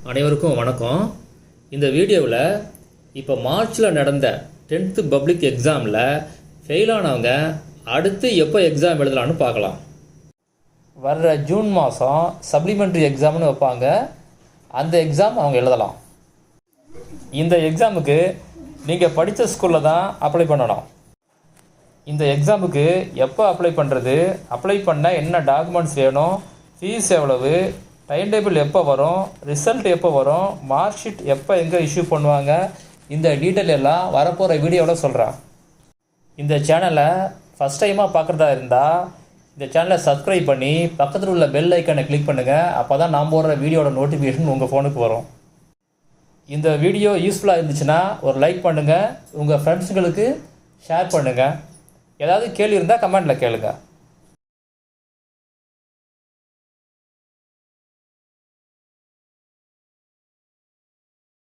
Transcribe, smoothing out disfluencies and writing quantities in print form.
அனைவருக்கும் வணக்கம். இந்த வீடியோவில் இப்போ மார்ச்சில் நடந்த 10th பப்ளிக் எக்ஸாமில் ஃபெயிலானவங்க அடுத்து எப்போ எக்ஸாம் எழுதலான்னு பார்க்கலாம். வர்ற ஜூன் மாதம் சப்ளிமெண்ட்ரி எக்ஸாம்னு வைப்பாங்க. அந்த எக்ஸாம் அவங்க எழுதலாம். இந்த எக்ஸாமுக்கு நீங்கள் படித்த ஸ்கூலில் தான் அப்ளை பண்ணணும். இந்த எக்ஸாமுக்கு எப்போ அப்ளை பண்ணுறது, அப்ளை பண்ண என்ன டாக்குமெண்ட்ஸ் வேணும், ஃபீஸ் எவ்வளவு, டைம் டேபிள் எப்போ வரும், ரிசல்ட் எப்போ வரும், மார்க் ஷீட் எப்போ எங்கே இஷ்யூ பண்ணுவாங்க, இந்த டீட்டெயில் எல்லாம் வரப்போகிற வீடியோவில் சொல்கிறேன். இந்த சேனலை ஃபஸ்ட் டைமாக பார்க்குறதா இருந்தால் இந்த சேனலை சப்ஸ்கிரைப் பண்ணி பக்கத்தில் உள்ள பெல் ஐக்கானை கிளிக் பண்ணுங்கள். அப்போ தான் நான் போடுற வீடியோட நோட்டிஃபிகேஷன் உங்கள் ஃபோனுக்கு வரும். இந்த வீடியோ யூஸ்ஃபுல்லாக இருந்துச்சுன்னா ஒரு லைக் பண்ணுங்கள், உங்கள் ஃப்ரெண்ட்ஸுங்களுக்கு ஷேர் பண்ணுங்கள். ஏதாவது கேள்வி இருந்தால் கமெண்ட்டில் கேளுங்கள்.